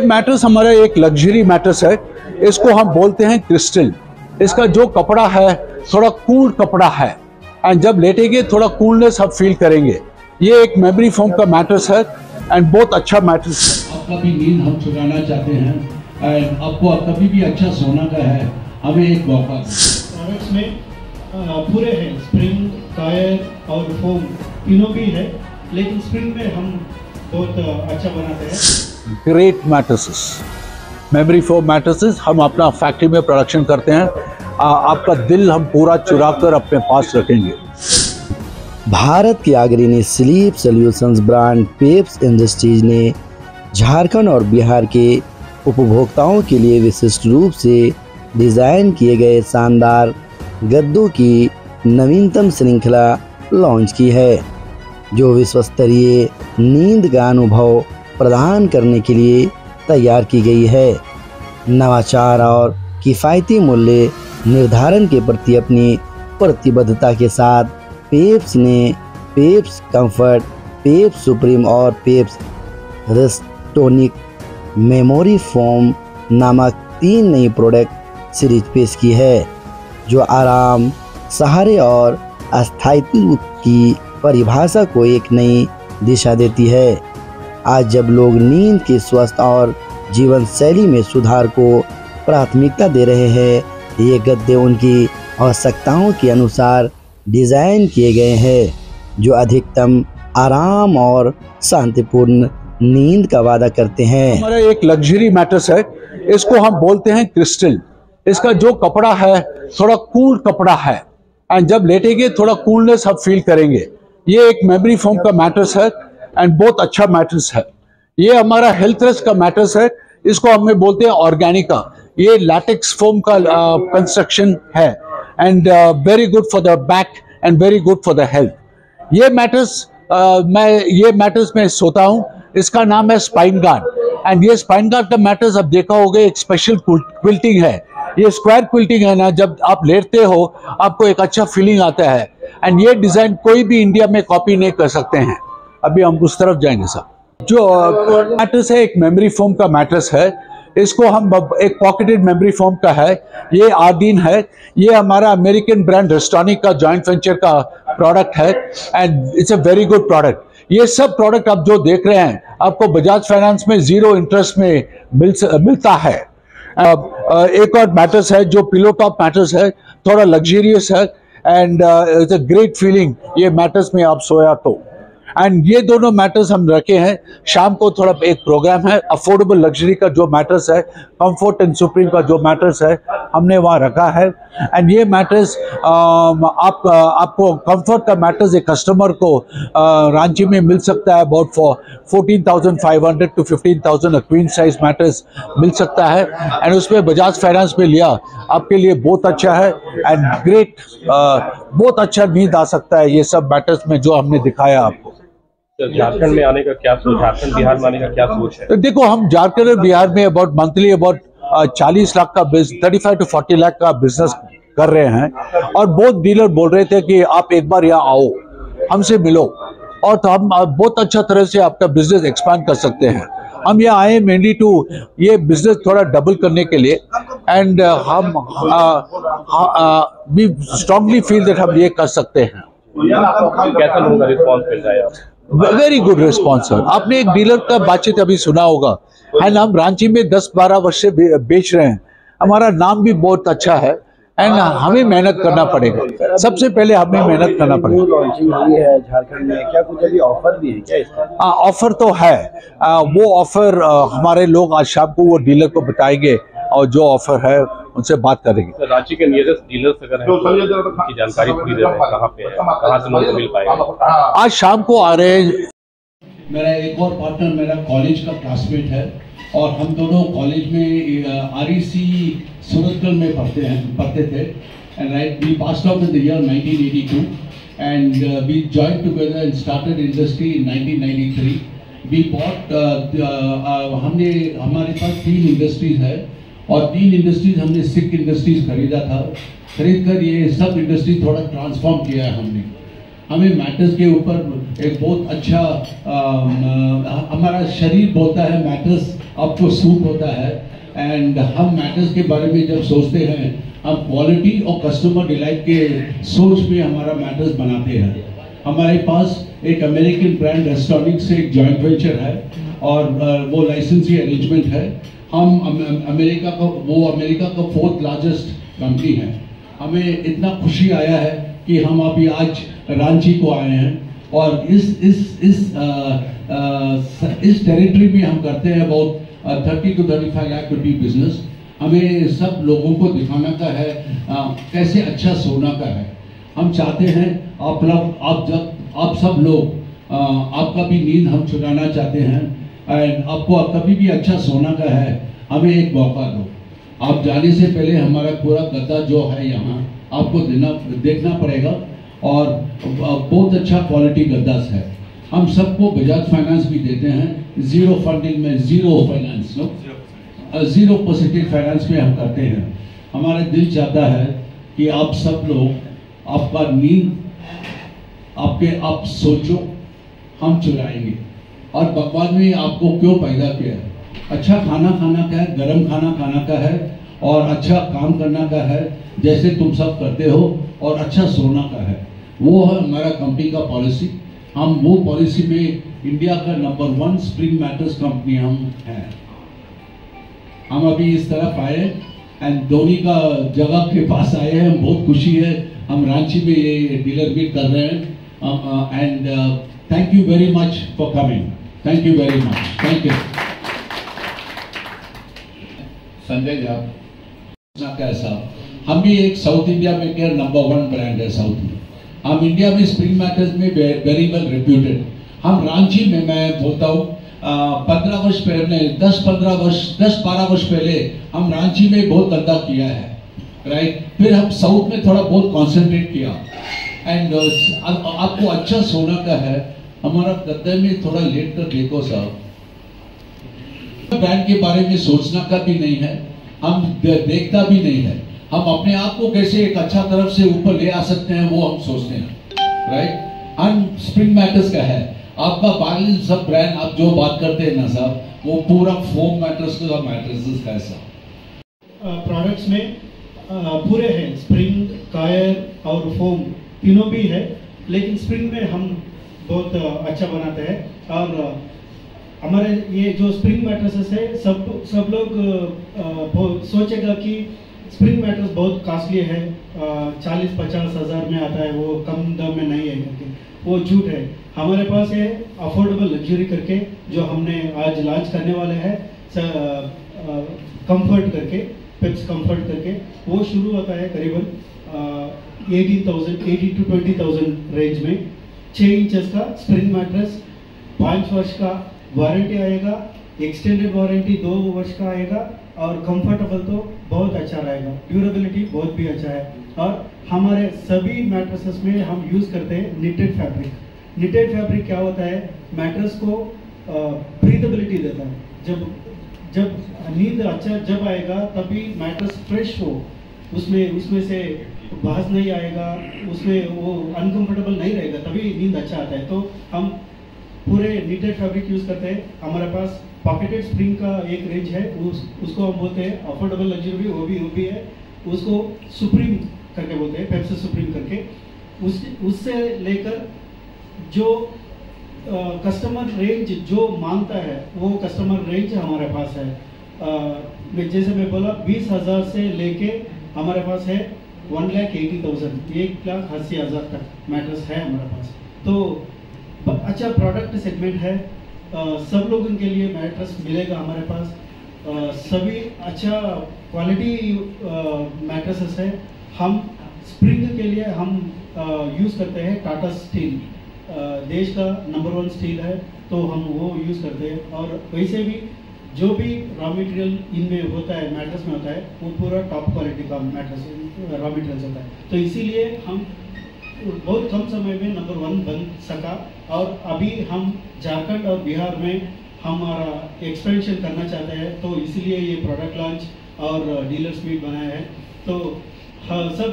Mattress हमारा एक luxury mattress है। इसको हम बोलते हैं क्रिस्टल। इसका जो कपड़ा है थोड़ा कूल कपड़ा है एंड जब लेटेंगे थोड़ा कूलनेस आप फील करेंगे। ये एक मेमोरी फोम का मैट्रेस है एंड बहुत अच्छा मैट्रेस है। आपका भी नींद हम चुराना चाहते हैं एंड आपको कभी भी अच्छा सोना का है, हमें एक मौका। प्रोडक्ट्स में पूरे हैं, स्प्रिंग, टायर और फोम तीनों भी है, लेकिन स्प्रिंग में हम बहुत अच्छा बनाते हैं। Great mattresses, memory foam mattresses हम अपना फैक्ट्री में प्रोडक्शन करते हैं। आपका दिल हम पूरा चुरा कर अपने पास रखेंगे। भारत के अग्रणी sleep solutions brand Pep's industries ने झारखंड और बिहार के उपभोक्ताओं के लिए विशिष्ट रूप से डिज़ाइन किए गए शानदार गद्दों की नवीनतम श्रृंखला लॉन्च की है, जो विश्व स्तरीय नींद का अनुभव प्रदान करने के लिए तैयार की गई है। नवाचार और किफ़ायती मूल्य निर्धारण के प्रति अपनी प्रतिबद्धता के साथ पेप्स ने पेप्स कंफर्ट, पेप्स सुप्रीम और पेप्स रेस्टोनिक मेमोरी फोम नामक 3 नई प्रोडक्ट सीरीज पेश की है, जो आराम, सहारे और स्थायित्व की परिभाषा को एक नई दिशा देती है। आज जब लोग नींद के स्वस्थ और जीवन शैली में सुधार को प्राथमिकता दे रहे हैं, ये गद्दे उनकी आवश्यकताओं के अनुसार डिज़ाइन किए गए हैं, जो अधिकतम आराम और शांतिपूर्ण नींद का वादा करते हैं। हमारा एक लग्जरी मैट्रेस है। इसको हम बोलते हैं क्रिस्टल। इसका जो कपड़ा है थोड़ा कूल कपड़ा है एंड जब लेटेंगे थोड़ा कूलनेस आप फील करेंगे। ये एक मेमोरी फोम का मैट्रेस है एंड बहुत अच्छा मैट्रेस है। ये हमारा हेल्थ रेस्ट का मैट्रेस है। इसको हमें बोलते हैं ऑर्गेनिका। ये लैटेक्स फोम का कंस्ट्रक्शन है and very good for the back and very good for the health. ये मैट्रेस मैं सोता हूँ। इसका नाम है स्पाइन गार्ड एंड ये स्पाइन गार्ड का मैट्रेस आप देखा होगा, एक स्पेशल क्विल्टिंग है। ये स्क्वायर क्विल्टिंग है ना, जब आप लेटते हो आपको एक अच्छा फीलिंग आता है एंड ये डिज़ाइन कोई भी इंडिया में कॉपी नहीं कर सकते हैं। अभी हम उस तरफ जाएंगे साहब। जो मैट्रेस है एक मेमोरी फोम का मैट्रेस है। इसको हम एक पॉकेटेड मेमोरी फोम का है। ये आर्डीन है। ये हमारा अमेरिकन ब्रांड रेस्टोनिक का जॉइंट वेंचर का प्रोडक्ट है and it's a very good product. ये सब प्रोडक्ट आप जो देख रहे हैं आपको बजाज फाइनेंस में 0 इंटरेस्ट में मिलता है। एक और मैट्रेस है जो पिलो टॉप मैट्रेस है, थोड़ा लग्जरियस है and it's a great feeling ये मैट्रेस में आप सोया तो। एंड ये दोनों मैट्रेस हम रखे हैं। शाम को थोड़ा एक प्रोग्राम है, अफोर्डेबल लग्जरी का जो मैट्रेस है, कंफर्ट एंड सुप्रीम का जो मैट्रेस है हमने वहाँ रखा है। एंड ये मैट्रेस आपको कंफर्ट का मैट्रेस एक कस्टमर को रांची में मिल सकता है about for 14,500 to 15,000 queen size mattress मिल सकता है एंड उसमें बजाज फाइनेंस में लिया आपके लिए बहुत अच्छा है एंड ग्रेट बहुत अच्छा नींद आ सकता है ये सब मैट्रेस में जो हमने दिखाया आपको। झारखंड में आने का क्या सोच, झारखंड बिहार में आने का क्या सोच है? तो देखो हम झारखंड और बिहार में मंथली 40 लाख का 35 to 40 लाख का बिजनेस कर रहे हैं और बहुत डीलर बोल रहे थे कि आप एक बार यहाँ आओ, हमसे मिलो और तो हम बहुत अच्छा तरह से आपका बिजनेस एक्सपांड कर सकते हैं। हम यहाँ आए मेनली टू ये बिजनेस थोड़ा डबल करने के लिए एंड हम वी स्ट्रांगली फील दैट हम ये कर सकते हैं। कैसा लोगों का रिस्पॉन्स मिल रहा है? Very good response sir. आपने एक डीलर का बातचीत अभी सुना होगा एंड हम रांची में 10-12 वर्ष से बेच रहे हैं। हमारा नाम भी बहुत अच्छा है एंड हमें मेहनत करना पड़ेगा। सबसे पहले हमें मेहनत करना पड़ेगा। लॉन्चिंग हुई है झारखंड में, क्या कुछ अभी ऑफर भी है क्या इसका? ऑफर तो है। वो ऑफर हमारे लोग आज शाम को वो डीलर को बताएंगे और जो ऑफर है उनसे बात करेंगे। रांची के नियरेस्ट डीलर्स अगर हैं तो उनकी जानकारी पूरी दे रहे हैं, कहाँ पे है, कहाँ से लोग मिल पाएगा? आज शाम को आ रहे हैं। मेरा एक और पार्टनर मेरा कॉलेज का क्लासमेट है और हम दोनों कॉलेज में REC सूरतगढ़ में पढ़ते थे and right we passed out in the year 1982 and we joined together and started industry in 1993। We bought हमने हमारे पास 3 इंडस्ट्रीज है और 3 इंडस्ट्रीज हमने सिक इंडस्ट्रीज खरीद कर ये सब इंडस्ट्री थोड़ा ट्रांसफॉर्म किया है हमने। हमें मैट्रेस के ऊपर एक बहुत अच्छा हमारा शरीर बोलता है मैट्रेस आपको सूट होता है। एंड हम मैटर्स के बारे में जब सोचते हैं, हम क्वालिटी और कस्टमर डिलाइट के सोच में हमारा मैटर्स बनाते हैं। हमारे पास एक अमेरिकन ब्रांड रेस्टोनिक से एक जॉइंट वेंचर है और वो लाइसेंसी अरेंजमेंट है। हम अमेरिका का 4th लार्जेस्ट कंपनी है। हमें इतना खुशी आया है कि हम अभी आज रांची को आए हैं और इस टेरिटरी में हम करते हैं अबाउट 30 to 35 लाख रुपये बिजनेस। हमें सब लोगों को दिखाना का है कैसे अच्छा सोना का है। हम चाहते हैं आप सब लोग आपका भी नींद हम चुराना चाहते हैं एंड आपको कभी भी अच्छा सोना का है, हमें एक मौका दो। आप जाने से पहले हमारा पूरा गद्दा जो है यहाँ आपको देखना पड़ेगा और बहुत अच्छा क्वालिटी गद्दास है। हम सबको बजाज फाइनेंस भी देते हैं, 0 फंडिंग में 0 फाइनेंस 0% फाइनेंस में हम करते हैं। हमारा दिल चाहता है कि आप सब लोग आपका नींद आप सोचो, हम चुराएंगे। और भगवान ने आपको क्यों पैदा किया है? अच्छा खाना खाना का है, गर्म खाना खाना का है और अच्छा काम करना का है जैसे तुम सब करते हो, और अच्छा सोना का है। वो है हमारा कंपनी का पॉलिसी। हम वो पॉलिसी में इंडिया का नंबर 1 स्प्रिंग मैटर्स कंपनी हम हैं। हम अभी इस तरफ आए एंड धोनी का जगह के पास आए हैं, हम बहुत खुशी है। हम रांची में ये डीलर मीट कर रहे हैं and thank you very much for coming. Thank you very much. Thank you. Sanjay ji कैसा, हम भी एक साउथ इंडिया में क्या नंबर 1 ब्रांड है साउथ में। हम इंडिया में स्प्रिंग मैटर्स में वेरी वेल रेप्यूटेड। हम रांची में, मैं बोलता हूँ 15 वर्ष पहले 10-12 वर्ष पहले हम रांची में बहुत धंधा किया है, राइट। फिर हम साउथ में थोड़ा बहुत कॉन्सेंट्रेट किया एंड आपको अच्छा सोना का है। हमारा गद्दे में थोड़ा लेट कर देखो साहब, ब्रांड के बारे में सोचना का भी नहीं है, हम देखता भी नहीं है। हम अपने आप को कैसे एक अच्छा तरफ से ऊपर ले आ सकते हैं वो हम सोचते हैं, राइट। हम स्प्रिंग मैटर्स का है। आपका बाकी सब ब्रांड आप जो बात करते हैं ना साहब, वो पूरा फोम मैटर्स का मैटर्स का है साहब। प्रोडक्ट्स में पूरे हैं, स्प्रिंग, कायर और फोम तीनों भी है, लेकिन स्प्रिंग में हम बहुत अच्छा बनाते हैं। और हमारे ये जो स्प्रिंग मैट्रेसेस है, सब लोग सोचेगा कि स्प्रिंग मैट्रेस बहुत कॉस्टली है, 40-50 हज़ार में आता है, वो कम दाम में नहीं है करके, वो झूठ है। हमारे पास है अफोर्डेबल लग्जरी करके, जो हमने आज लॉन्च करने वाले हैं, कंफर्ट करके, पेप्स कंफर्ट करके। वो शुरू होता है करीबन 80 to 20,000 रेंज में। 6 इंचेस का स्प्रिंग मैट्रेस, 5 वर्ष का वारंटी आएगा, एक्सटेंडेड वारंटी 2 वर्ष का आएगा और कंफर्टेबल तो बहुत अच्छा रहेगा, ड्यूरेबिलिटी बहुत भी अच्छा है। और हमारे सभी मैट्रेसेस में हम यूज़ करते हैं निटेड फैब्रिक। निटेड फैब्रिक क्या होता है, मैट्रेस को ब्रीथेबिलिटी देता है। जब नींद अच्छा जब आएगा तभी मैट्रेस फ्रेश हो, उसमें से बास नहीं आएगा, उसमें वो अनकंफर्टेबल नहीं रहेगा, तभी नींद अच्छा आता है। तो हम पूरे निटेड फैब्रिक यूज़ करते हैं। हमारे पास पॉकेटेड स्प्रिंग का एक रेंज है, उसको हम बोलते हैं अफोर्डेबल लग्जरी, वो भी है। उसको सुप्रीम करके बोलते हैं, पेप्सी सुप्रीम करके। उससे लेकर जो कस्टमर रेंज जो मांगता है वो कस्टमर रेंज हमारे पास है। जैसे मैं बोला 20,000 से लेके हमारे पास है 1,80,000, 1,80,000 तक मैट्रेस है हमारे पास। तो अच्छा प्रोडक्ट सेगमेंट है, सब लोगों के लिए मैट्रेस मिलेगा हमारे पास। सभी अच्छा क्वालिटी मैट्रेसेस है। हम स्प्रिंग के लिए हम यूज़ करते हैं टाटा स्टील, देश का नंबर 1 स्टील है, तो हम वो यूज़ करते हैं। और वैसे भी जो भी रॉ मटेरियल इनमें होता है, मैट्रेस में होता है, वो पूरा टॉप क्वालिटी का मैट्रेस रॉ मटेरियल होता है। तो इसीलिए हम बहुत कम समय में नंबर 1 बन सका। और अभी हम झारखंड और बिहार में हमारा एक्सपेंशन करना चाहते हैं, तो इसलिए ये प्रोडक्ट लॉन्च और डीलर्स मीट बनाया है। तो हाँ, सब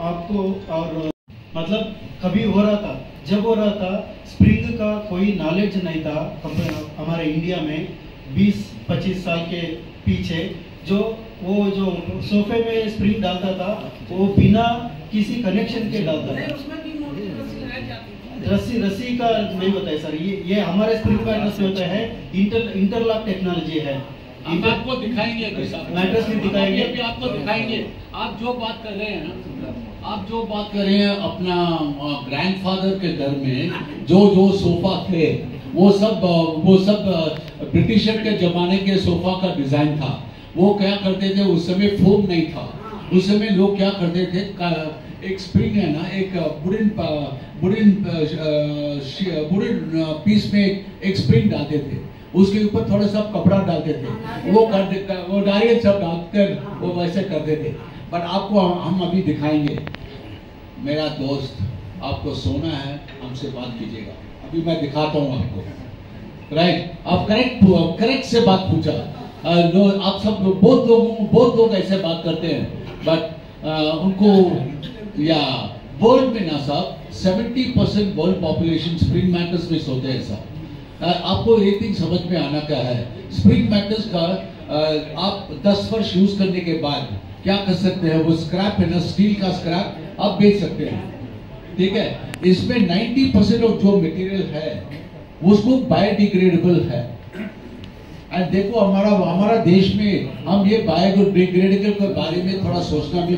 आपको और मतलब कभी हो रहा था, जब हो रहा था स्प्रिंग का कोई नॉलेज नहीं था हमारे इंडिया में, 20-25 साल के पीछे, जो सोफे में स्प्रिंग डालता था वो बिना किसी कनेक्शन के डालता था। रस्सी का नहीं बताया सर, ये हमारे स्प्रिंग मैट्रेस में होता है, इंटरलॉक टेक्नोलॉजी है। हम आपको दिखाएंगे मैट्रेस भी दिखाएंगे, भी आपको दिखाएंगे। आप जो बात कर रहे हैं ना, आप जो बात कर रहे हैं अपना ग्रैंडफादर के घर में जो सोफा थे वो सब ब्रिटिशर के जमाने के सोफा का डिजाइन था। वो क्या करते थे, उस समय फोम नहीं था, उस समय लोग क्या करते थे, एक स्प्रिंग है ना, एक वुडन पीस में एक स्प्रिंग डालते थे, उसके ऊपर थोड़ा सा कपड़ा डालते थे, वो नारियल सब डालकर वो वैसे करते थे। बट आपको हम अभी दिखाएंगे। मेरा दोस्त, आपको सोना है, हमसे बात कीजिएगा, अभी मैं दिखाता हूँ आपको। राइट, आप करेक्ट से बात पूछा। आप सब बहुत लोग ऐसे बात करते हैं, बट उनको या वर्ल्ड में ना साहब 70% वर्ल्ड पॉपुलेशन स्प्रिंग मैट्रेस में सोते हैं साहब। आपको एक चीज समझ में आना क्या है, स्प्रिंग मैट्रेस का आप 10 वर्ष यूज करने के बाद क्या कर सकते हैं, वो स्क्रैप है ना, स्टील का स्क्रैप आप बेच सकते हैं, ठीक है। इसमें 90% ऑफ जो मटेरियल है उसको बायोडिग्रेडेबल है। एंड देखो हमारा देश में हम ये बायोडिग्रेडेबल के बारे में थोड़ा सोचना भी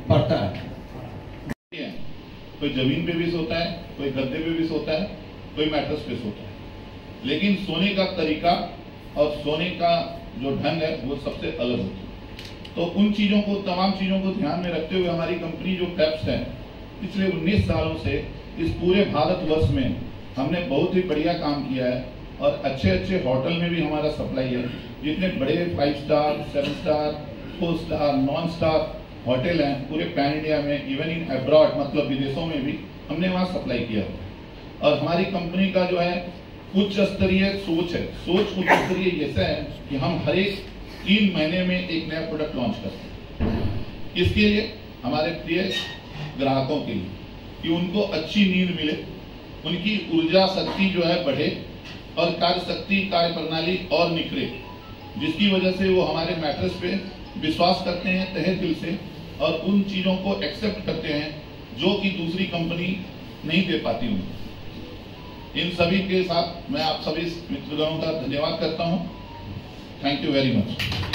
पड़ता है। कोई जमीन पे भी सोता है, कोई गद्दे पे भी सोता है, कोई मैट्रेस पे सोता है, लेकिन सोने का तरीका और सोने का जो ढंग है वो सबसे अलग होता है। तो उन चीजों को, तमाम चीजों को ध्यान में रखते हुए हमारी कंपनी जो पेप्स है, पिछले 19 सालों से इस पूरे भारतवर्ष में हमने बहुत ही बढ़िया काम किया है और अच्छे होटल में भी हमारा सप्लाई है। जितने बड़े 5 star, 7 star, 4 star, non star hotel हैं पूरे पैन इंडिया में, इवन इन अब्रॉड, मतलब विदेशों में भी हमने वहाँ सप्लाई किया। और हमारी कंपनी का जो है उच्च स्तरीय सोच है, सोच उच्च स्तरीय ऐसा है कि हम हर एक 3 महीने में एक नया प्रोडक्ट लॉन्च करते हैं। इसके लिए हमारे प्रिय ग्राहकों के लिए कि उनको अच्छी नींद मिले, उनकी ऊर्जा शक्ति जो है बढ़े और कार्य शक्ति, कार्य प्रणाली और निखरे, जिसकी वजह से वो हमारे मैट्रेस पे विश्वास करते हैं तहे दिल से और उन चीजों को एक्सेप्ट करते हैं जो कि दूसरी कंपनी नहीं दे पाती उनको। इन सभी के साथ मैं आप सभी मित्रगणों का धन्यवाद करता हूं। Thank you very much.